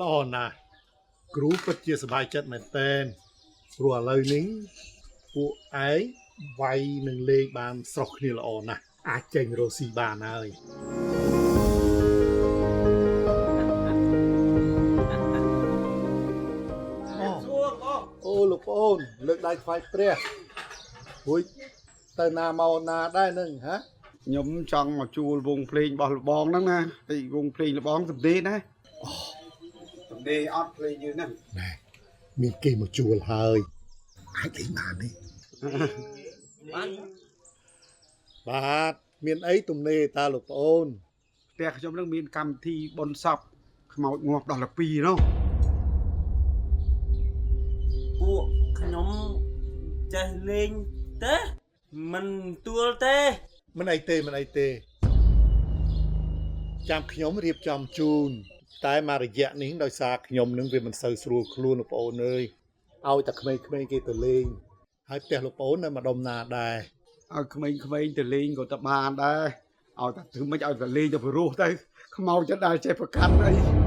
ល្អណាស់គ្រូពិតជាសប្បាយចិត្តមែនទែនព្រោះឥឡូវនេះពួកឯងវាយនឹងលេងបានស្រស់គ្នាល្អណាស់អាចចេញរកស៊ីបានហើយអូលោកប្អូនលើកដៃថ្វាយព្រះរួចទៅណាមកណាដែរនឹងហ៎ខ្ញុំចង់មកជួលវងភ្លេងរបស់លបងហ្នឹងណាហើយវងភ្លេងលបងសំដេណាសំដេអត់ភ្លេងយើងហ្នឹងណែមានគេមកជួលហើយអាចលេងបានទេបាទមានអីទំនេរតាលោកប្អូនផ្ទះខ្ញុំនឹងមានកម្មវិធីបុណ្យសពខ្មោចងាប់ដល់12នោះពួកខ្ញុំចេះលេងទេមិនទួលទេមិនអីទេចាំខ្ញុំរៀបចំជូនតែមករយៈនេះដោយសារខ្ញុំនឹងវាមិនសូវស្រួលខ្លួនលោកប្អូនអើយឲ្យតែក្មេងៗគេទៅលេងហើយផ្ទះលោកប្អូននៅម្ដុំណាដែរឲ្យក្មេងៗទៅលេងក៏ទៅបានដែរឲ្យតែធ្វើមិនឲ្យទៅលេងទៅព្រោះទៅខ្មោចទៅដែរចេះប្រកាន់អី